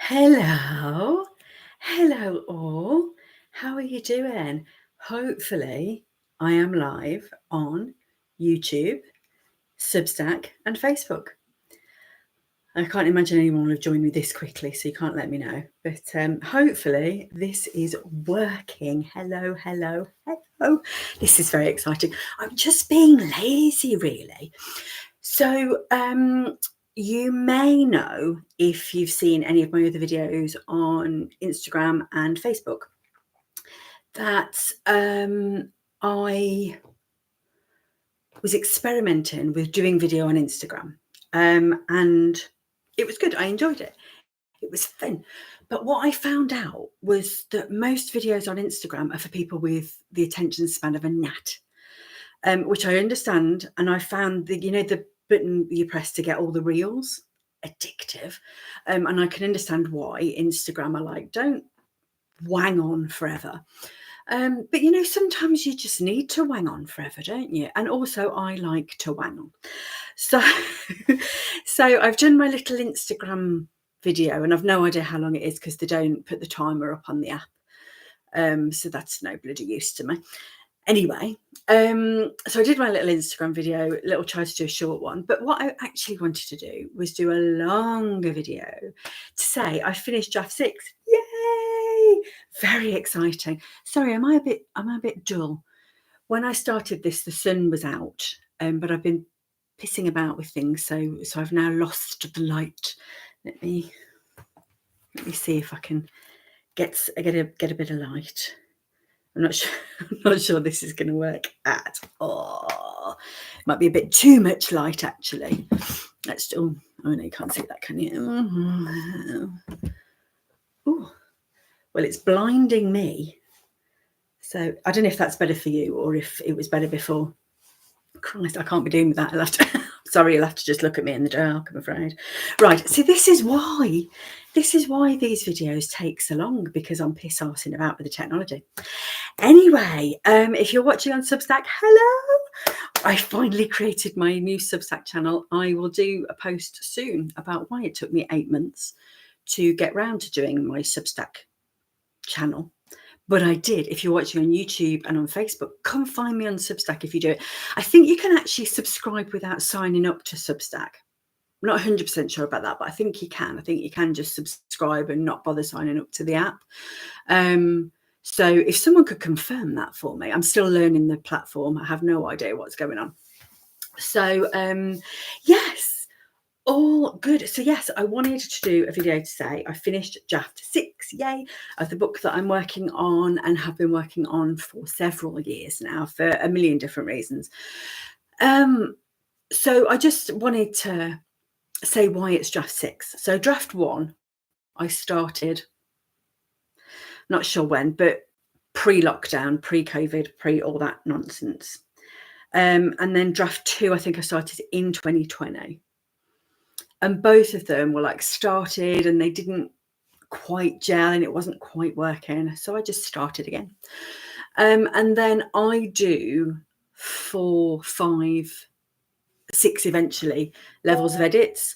Hello. Hello, all. How are you doing? Hopefully, I am live on YouTube, Substack, and Facebook. I can't imagine anyone will have joined me this quickly, so you can't let me know. But hopefully, this is working. Hello, hello, hello. This is very exciting. I'm just being lazy, really. So, you may know if you've seen any of my other videos on Instagram and Facebook that I was experimenting with doing video on Instagram, and it was good. I enjoyed it. It was fun. But what I found out was that most videos on Instagram are for people with the attention span of a gnat, which I understand. And I found the button you press to get all the reels addictive. And I can understand why Instagram are like, don't wang on forever. But sometimes you just need to wang on forever, don't you? And also I like to wang on. So, so I've done my little Instagram video and I've no idea how long it is because they don't put the timer up on the app. So that's no bloody use to me. Anyway, so I did my little Instagram video, tried to do a short one, but what I actually wanted to do was do a longer video to say I finished draft 6. Yay! Very exciting. Sorry, am I a bit dull? When I started this, the sun was out, but I've been pissing about with things, so I've now lost the light. Let me see if I can get a bit of light. I'm not sure this is going to work at all. Might be a bit too much light, actually. Let's still. Oh no, you can't see that, can you? Oh, well, it's blinding me. So I don't know if that's better for you or if it was better before. Christ, I can't be doing with that. Sorry, you'll have to just look at me in the dark, I'm afraid. Right, so this is why these videos take so long, because I'm piss-arsing about with the technology. Anyway, if you're watching on Substack, hello! I finally created my new Substack channel. I will do a post soon about why it took me 8 months to get round to doing my Substack channel. But I did. If you're watching on YouTube and on Facebook, come find me on Substack if you do it. I think you can actually subscribe without signing up to Substack. I'm not 100% sure about that, but I think you can. I think you can just subscribe and not bother signing up to the app. So if someone could confirm that for me, I'm still learning the platform. I have no idea what's going on. So yes. All good. So yes, I wanted to do a video to say I finished draft 6, yay, of the book that I'm working on and have been working on for several years now for a million different reasons. So I just wanted to say why it's draft 6. So draft 1, I started, not sure when, but pre-lockdown, pre-COVID, pre all that nonsense. And then draft 2, I think I started in 2020. And both of them were like started and they didn't quite gel and it wasn't quite working. So I just started again. And then I do 4, 5, 6 eventually levels of edits,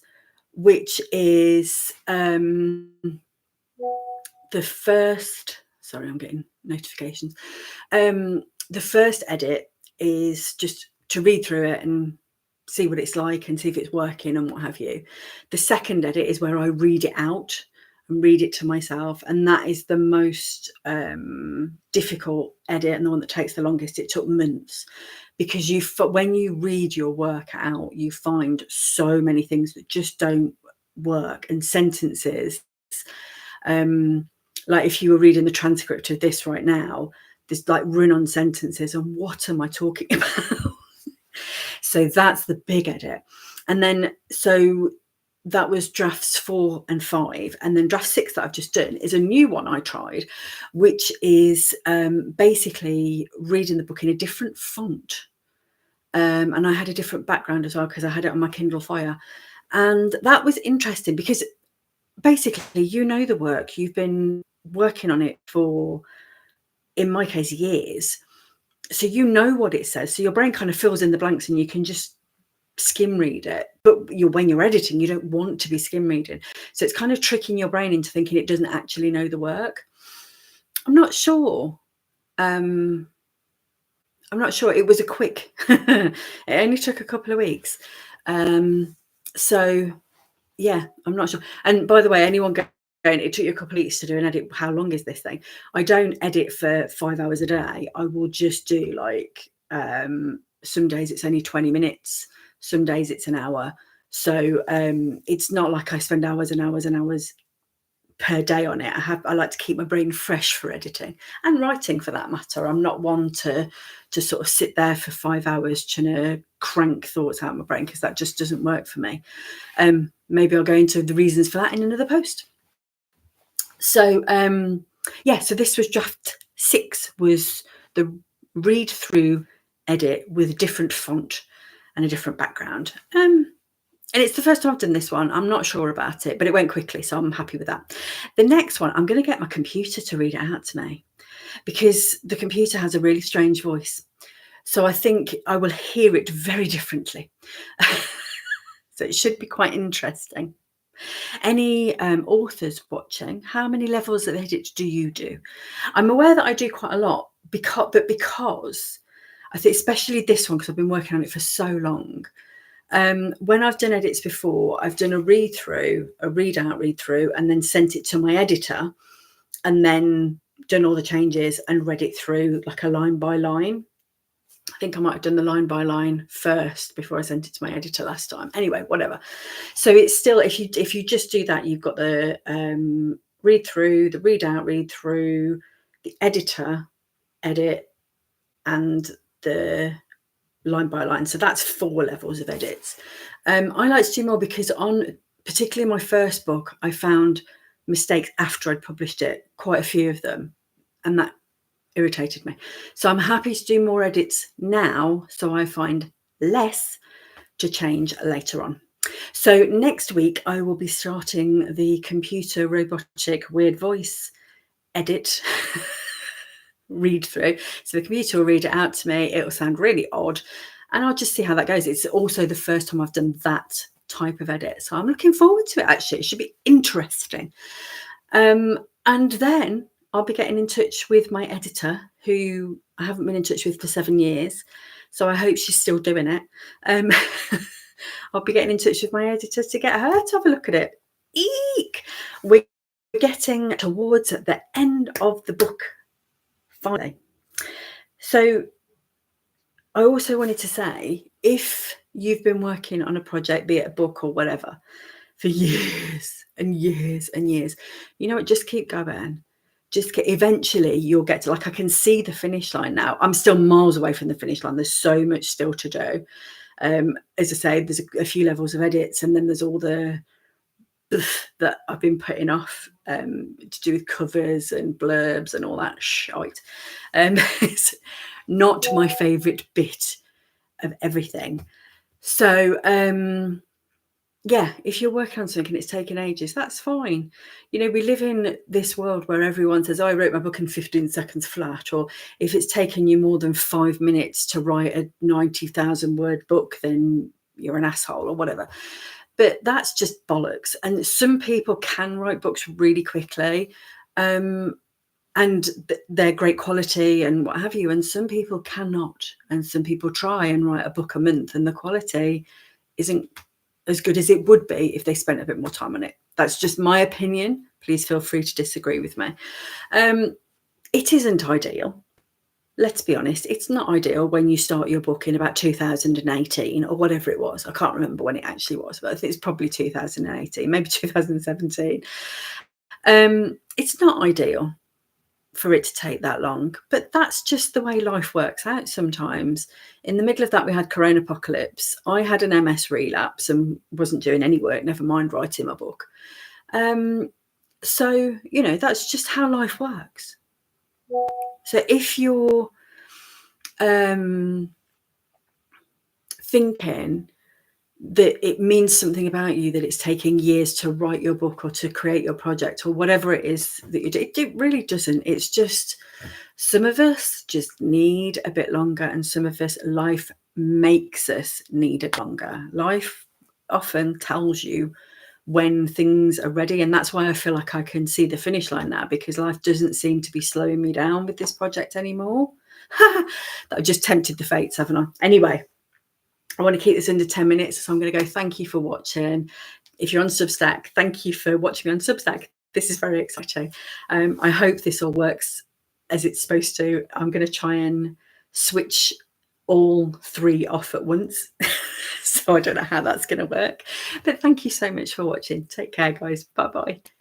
which is the first, sorry, I'm getting notifications. The first edit is just to read through it and see what it's like and see if it's working and what have you. The second edit is where I read it out and read it to myself, and that is the most difficult edit and the one that takes the longest. It took months because when you read your work out, you find so many things that just don't work, and sentences. Like if you were reading the transcript of this right now, there's like run-on sentences and what am I talking about? So that's the big edit. And then, so that was drafts 4 and 5. And then draft 6 that I've just done is a new one I tried, which is basically reading the book in a different font. And I had a different background as well because I had it on my Kindle Fire. And that was interesting because basically, the work, you've been working on it for, in my case, years. So you know what it says. So your brain kind of fills in the blanks and you can just skim read it, but when you're editing, you don't want to be skim reading. So it's kind of tricking your brain into thinking it doesn't actually know the work. I'm not sure. I'm not sure. It was a quick. It only took a couple of weeks. So yeah, I'm not sure. And by the way, anyone going, it took you a couple of weeks to do an edit. How long is this thing? I don't edit for 5 hours a day. I will just do like some days it's only 20 minutes. Some days it's an hour. So it's not like I spend hours and hours and hours per day on it. I like to keep my brain fresh for editing and writing, for that matter. I'm not one to sort of sit there for 5 hours trying to crank thoughts out of my brain, because that just doesn't work for me. Maybe I'll go into the reasons for that in another post. So yeah, so this was draft 6, was the read through edit with a different font and a different background. And it's the first time I've done this one. I'm not sure about it, but it went quickly, so I'm happy with that. The next one, I'm going to get my computer to read it out to me, because the computer has a really strange voice. So I think I will hear it very differently. So it should be quite interesting. Any authors watching, how many levels of edit do you do? I'm aware that I do quite a lot, because I think especially this one, because I've been working on it for so long. When I've done edits before, I've done a read through, a read out, read through, and then sent it to my editor, and then done all the changes and read it through like a line by line. I think I might have done the line by line first before I sent it to my editor last time. Anyway, whatever. So it's still, if you just do that, you've got the read through, the read out, read through, the editor, edit, and the line by line. So that's 4 levels of edits. I like to do more, because on particularly my first book, I found mistakes after I'd published it, quite a few of them, and that irritated me. So I'm happy to do more edits now, so I find less to change later on. So next week I will be starting the computer robotic weird voice edit read through. So the computer will read it out to me. It will sound really odd, and I'll just see how that goes. It's also the first time I've done that type of edit, so I'm looking forward to it. Actually, it should be interesting. And then I'll be getting in touch with my editor, who I haven't been in touch with for 7 years, so I hope she's still doing it. I'll be getting in touch with my editor to get her to have a look at it. Eek! We're getting towards the end of the book, finally. So I also wanted to say, if you've been working on a project, be it a book or whatever, for years and years and years, you know what, just keep going. Eventually you'll get to, like, I can see the finish line now. I'm still miles away from the finish line. There's so much still to do. As I say, there's a few levels of edits, and then there's all the that I've been putting off to do with covers and blurbs and all that shite. It's not my favourite bit of everything. So yeah, if you're working on something and it's taken ages, that's fine. You know, we live in this world where everyone says, oh, I wrote my book in 15 seconds flat, or if it's taken you more than 5 minutes to write a 90,000 word book, then you're an asshole or whatever. But that's just bollocks. And some people can write books really quickly, and they're great quality and what have you. And some people cannot. And some people try and write a book a month, and the quality isn't as good as it would be if they spent a bit more time on it. That's just my opinion. Please feel free to disagree with me. It isn't ideal. Let's be honest, it's not ideal when you start your book in about 2018 or whatever it was. I can't remember when it actually was, but I think it's probably 2018, maybe 2017. It's not ideal for it to take that long, but that's just the way life works out sometimes. In the middle of that, we had Corona apocalypse. I had an MS relapse and wasn't doing any work, never mind writing my book. So, you know, that's just how life works. So if you're thinking that it means something about you, that it's taking years to write your book or to create your project or whatever it is that you do, it really doesn't. It's just, some of us just need a bit longer, and some of us, life makes us need it longer. Life often tells you when things are ready, and that's why I feel like I can see the finish line now, because life doesn't seem to be slowing me down with this project anymore. I've just tempted the fates, haven't I? Anyway, I want to keep this under 10 minutes, so I'm going to go. Thank you for watching. If you're on Substack, thank you for watching me on Substack. This is very exciting. I hope this all works as it's supposed to. I'm going to try and switch all 3 off at once. So I don't know how that's going to work. But thank you so much for watching. Take care, guys. Bye-bye.